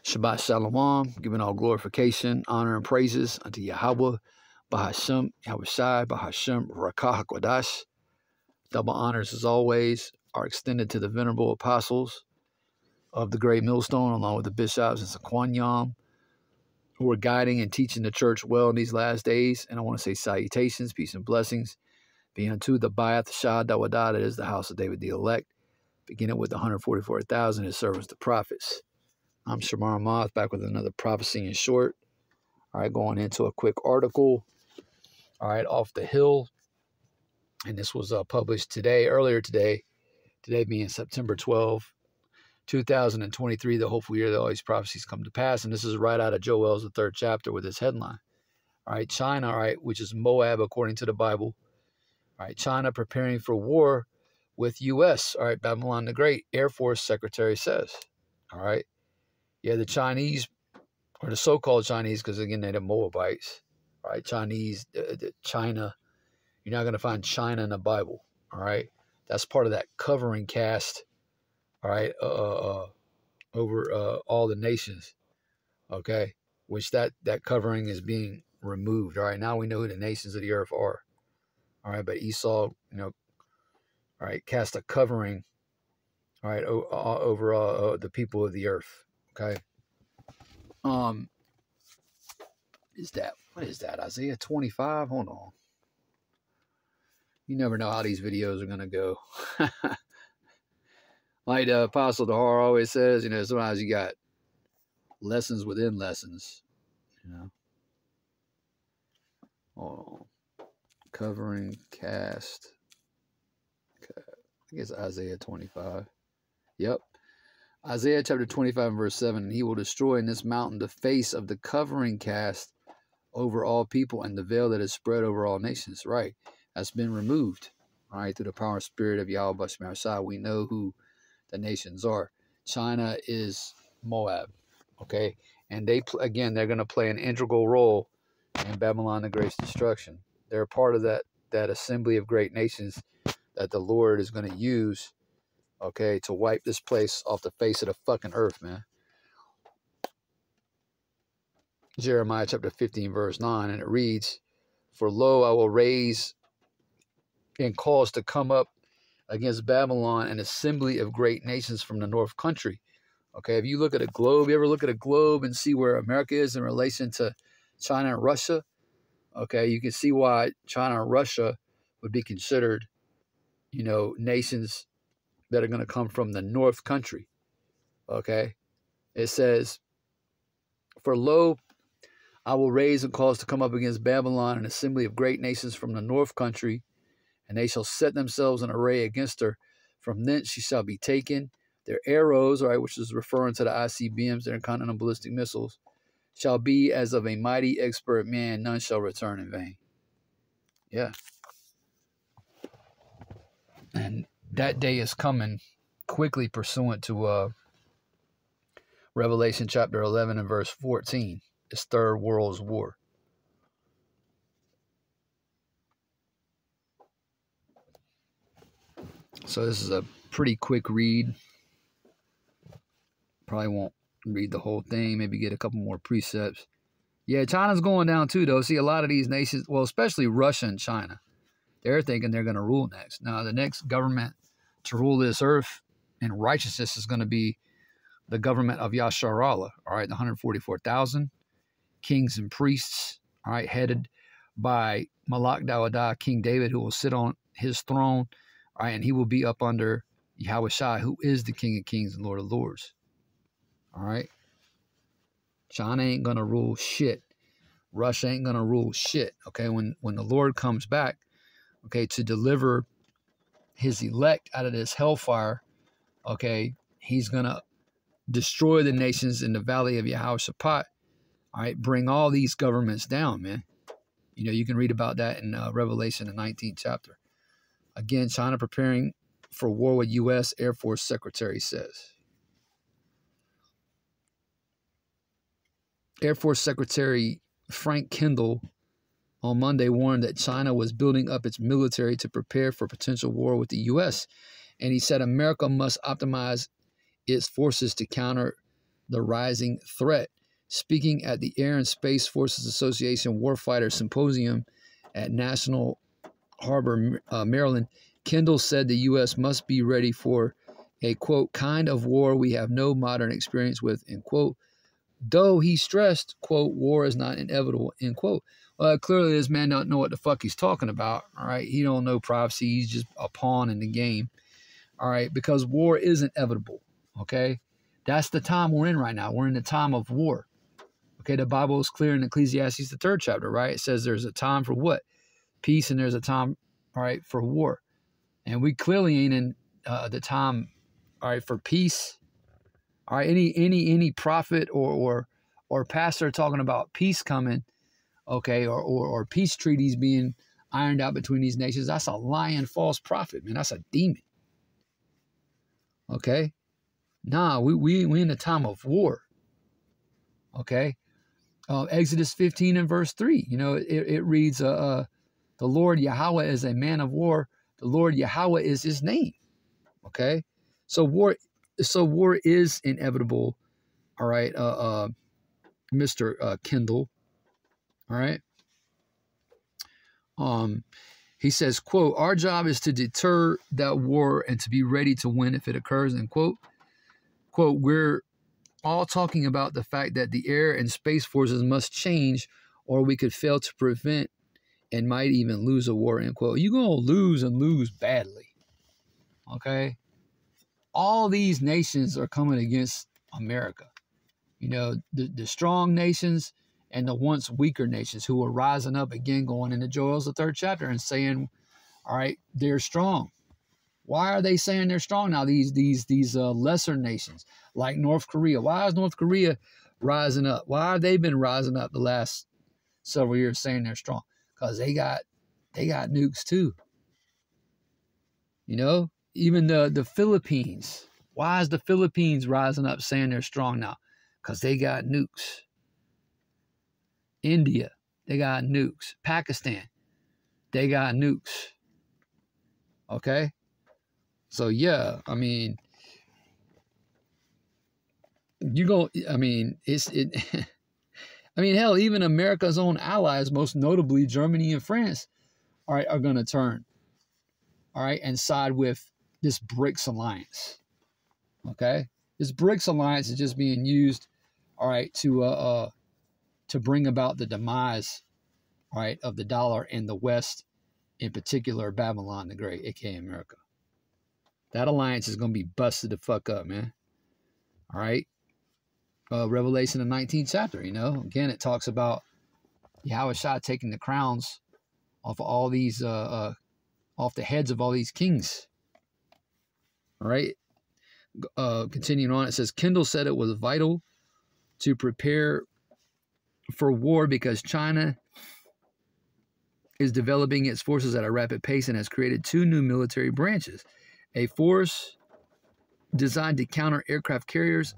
Shabbat Shalom, giving all glorification, honor, and praises unto Yahweh, Bahashem, Yahweh Shai, Bahashem, Rakah HaKodash. Double honors, as always, are extended to the venerable apostles of the Great Millstone, along with the bishops and Sequaniam, who are guiding and teaching the church well in these last days. And I want to say salutations, peace, and blessings be unto the Ba'ath Shah Dawadah, that is the house of David the elect, beginning with the 144,000, his servants, the prophets. I'm Shamar Moth, back with another prophecy in short. All right, going into a quick article, all right, off the hill. And this was published earlier today being September 12, 2023, the hopeful year that all these prophecies come to pass. And this is right out of Joel's, the 3rd chapter, with this headline. All right, China, all right, which is Moab according to the Bible. All right, China preparing for war with U.S. All right, Babylon the Great, Air Force Secretary says. All right, yeah, the Chinese, or the so-called Chinese, because again, they're the Moabites. All right, Chinese, China, you're not going to find China in the Bible. All right, that's part of that covering cast. All right, over all the nations. Okay, which that covering is being removed. All right, now we know who the nations of the earth are. All right, but Esau, all right, cast a covering, all right, over the people of the earth. Okay. What is that? Isaiah 25? Hold on. You never know how these videos are gonna go. Like the Apostle Dahar always says, sometimes you got lessons within lessons. Hold on. Covering cast. Okay. I guess Isaiah 25. Yep. Isaiah chapter 25 and verse 7. He will destroy in this mountain the face of the covering cast over all people and the veil that is spread over all nations. Right. That's been removed. All right. Through the power and spirit of Yahweh Bashmar Shai. We know who the nations are. China is Moab. Okay. And they're going to play an integral role in Babylon the Great's destruction. They're a part of that assembly of great nations that the Lord is going to use, okay, to wipe this place off the face of the fucking earth, man. Jeremiah chapter 15, verse 9, and it reads, "For lo, I will raise and cause to come up against Babylon an assembly of great nations from the north country." Okay, if you look at a globe, you ever look at a globe and see where America is in relation to China and Russia? Okay, you can see why China and Russia would be considered, nations that are going to come from the north country. Okay, it says, "For lo, I will raise and cause to come up against Babylon an assembly of great nations from the north country, and they shall set themselves in array against her. From thence she shall be taken. Their arrows," all right, which is referring to the ICBMs, their intercontinental ballistic missiles, "shall be as of a mighty expert man, none shall return in vain." Yeah. And that day is coming quickly pursuant to Revelation chapter 11 and verse 14. It's Third World's War. So this is a pretty quick read. Probably won't read the whole thing, maybe get a couple more precepts. Yeah, China's going down too, though. See, a lot of these nations, well, especially Russia and China, they're thinking they're going to rule next. Now, the next government to rule this earth in righteousness is going to be the government of Yasharallah, all right, the 144,000 kings and priests, all right, headed by Malak Dawadah, King David, who will sit on his throne, all right, and he will be up under Yahweh Shai, who is the King of Kings and Lord of Lords. All right. China ain't going to rule shit. Russia ain't going to rule shit. Okay. When the Lord comes back, okay, to deliver his elect out of this hellfire, okay, he's going to destroy the nations in the valley of Yehoshaphat. All right. Bring all these governments down, man. You can read about that in Revelation, the 19th chapter. Again, China preparing for war with U.S. Air Force Secretary says. Air Force Secretary Frank Kendall on Monday warned that China was building up its military to prepare for potential war with the U.S. And he said America must optimize its forces to counter the rising threat. Speaking at the Air and Space Forces Association Warfighter Symposium at National Harbor, Maryland, Kendall said the U.S. must be ready for a, quote, kind of war we have no modern experience with, end quote. Though he stressed, quote, war is not inevitable, end quote. Well, clearly this man don't know what the fuck he's talking about, all right? He don't know prophecy. He's just a pawn in the game, all right? Because war is inevitable, okay? That's the time we're in right now. We're in the time of war. Okay, the Bible is clear in Ecclesiastes, the 3rd chapter, right? It says there's a time for what? Peace, and there's a time, all right, for war. And we clearly ain't in the time, all right, for peace. All right, any prophet or pastor talking about peace coming, okay, or peace treaties being ironed out between these nations, that's a lying false prophet, man. That's a demon. Okay? Nah, we in the time of war. Okay? Exodus 15 and verse 3, you know, it reads, the Lord Yahweh is a man of war. The Lord Yahweh is his name. Okay? So war is inevitable. All right, Mr. Kendall. All right. He says, quote, our job is to deter that war and to be ready to win if it occurs, end quote. Quote, we're all talking about the fact that the air and space forces must change or we could fail to prevent and might even lose a war, end quote. You're going to lose and lose badly. Okay? All these nations are coming against America. You know, the strong nations and the once weaker nations who are rising up again, going into Joel's the 3rd chapter and saying, all right, they're strong. Why are they saying they're strong now? These lesser nations like North Korea. Why is North Korea rising up? Why have they been rising up the last several years saying they're strong? Because they got nukes too. You know, even the Philippines. Why is the Philippines rising up saying they're strong now? Because they got nukes. India, they got nukes. Pakistan, they got nukes. Okay? So, yeah, I mean, I mean, hell, even America's own allies, most notably Germany and France, all right, are going to turn, all right, and side with this BRICS alliance. Okay? This BRICS alliance is just being used, all right, to bring about the demise, all right, of the dollar in the West, in particular Babylon the Great, aka America. That alliance is going to be busted the fuck up, man. All right. Revelation, the 19th chapter, you know, again, it talks about Yahushua taking the crowns off of all these, off the heads of all these kings. All right. Continuing on, it says, Kendall said it was vital to prepare for war because China is developing its forces at a rapid pace and has created 2 new military branches. A force designed to counter aircraft carriers,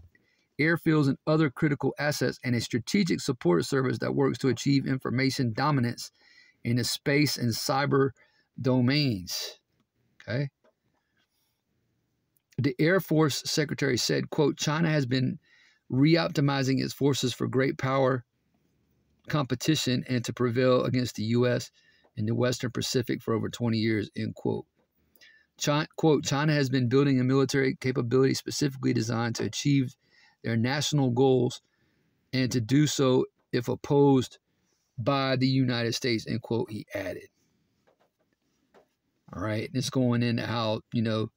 airfields, and other critical assets, and a strategic support service that works to achieve information dominance in the space and cyber domains. Okay. The Air Force Secretary said, quote, China has been re-optimizing its forces for great power competition and to prevail against the U.S. in the Western Pacific for over 20 years, end quote. China has been building a military capability specifically designed to achieve their national goals and to do so if opposed by the United States, end quote, he added. All right, it's going into how, you know,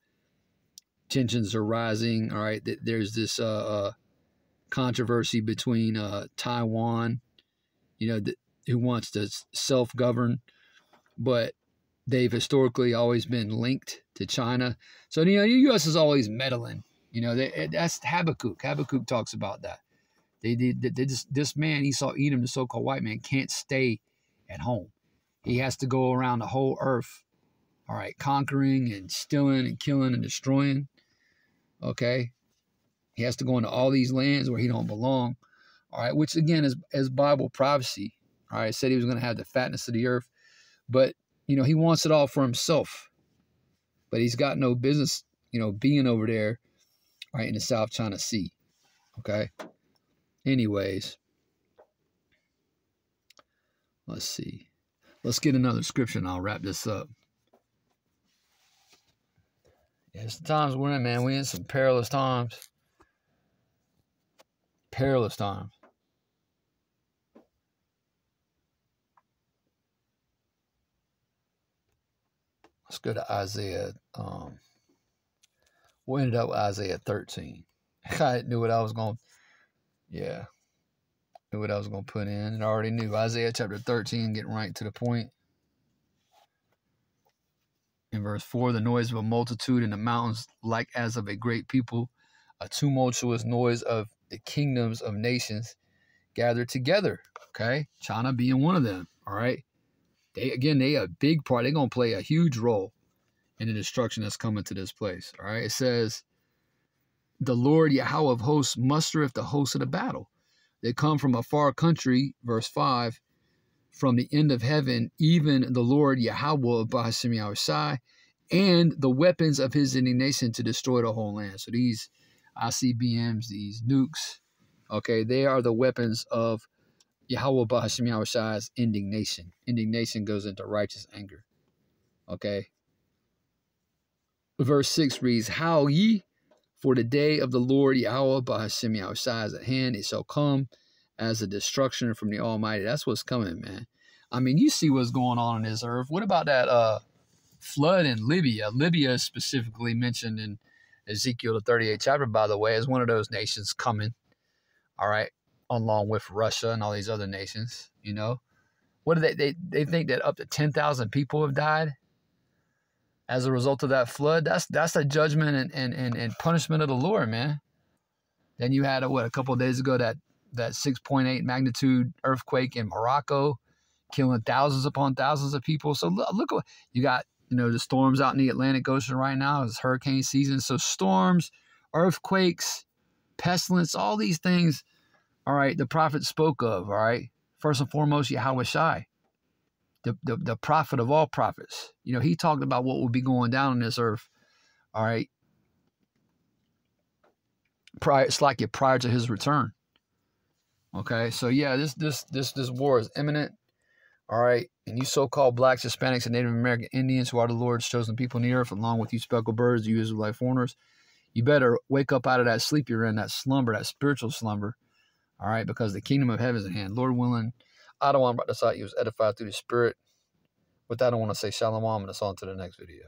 tensions are rising. All right, there's this controversy between Taiwan, you know, who wants to self-govern, but they've historically always been linked to China. So, you know, the U.S. is always meddling. You know, that's Habakkuk. Habakkuk talks about that. This man, Esau Edom, the so-called white man, can't stay at home. He has to go around the whole earth, all right, conquering and stealing and killing and destroying, okay? He has to go into all these lands where he don't belong, all right, which, again, is Bible prophecy, all right? It said he was going to have the fatness of the earth, but, you know, he wants it all for himself, but he's got no business, you know, being over there, right, in the South China Sea. Okay. Anyways, let's see. Let's get another scripture and I'll wrap this up. Yeah, it's the times we're in, man. We're in some perilous times. Perilous times. Let's go to Isaiah. We ended up with Isaiah 13. I knew what I was going to, yeah, knew what I was going to put in. And I already knew Isaiah chapter 13, getting right to the point. In verse 4, the noise of a multitude in the mountains, like as of a great people, a tumultuous noise of the kingdoms of nations gathered together. Okay, China being one of them. All right, they a big part. They're gonna play a huge role in the destruction that's coming to this place. All right, it says, the Lord Yahweh of hosts mustereth the hosts of the battle. They come from a far country, verse 5, from the end of heaven, even the Lord Yahweh of Bahashim Yahushai, and the weapons of his indignation to destroy the whole land. So these ICBMs, these nukes, okay, they are the weapons of Yahweh Bahashim Yahushai's indignation. Indignation goes into righteous anger. Okay. Verse 6 reads, How ye, for the day of the Lord Yahweh Bahashim Yahushai is at hand, it shall come as a destruction from the Almighty. That's what's coming, man. I mean, you see what's going on this earth. What about that flood in Libya? Libya is specifically mentioned in Ezekiel the 38th chapter, by the way, as one of those nations coming, all right, along with Russia and all these other nations, you know. What do they think that up to 10,000 people have died as a result of that flood? That's a judgment and punishment of the Lord, man. Then you had, a couple of days ago, that 6.8 magnitude earthquake in Morocco, killing thousands upon thousands of people. So look what you got, the storms out in the Atlantic Ocean right now. It's hurricane season. So storms, earthquakes, pestilence, all these things, all right, the prophet spoke of, all right. First and foremost, Yahweh Shai, the prophet of all prophets. He talked about what would be going down on this earth, all right, prior to his return. Okay, so yeah, this war is imminent. All right, and you so-called blacks, Hispanics, and Native American Indians, who are the Lord's chosen people in the earth, along with you speckled birds, you Israelite foreigners, you better wake up out of that sleep you're in, that slumber, that spiritual slumber. All right, because the kingdom of heaven is at hand. Lord willing, I don't want to brought this out. You was edified through the Spirit. With that, I want to say shalom, and it's on to the next video.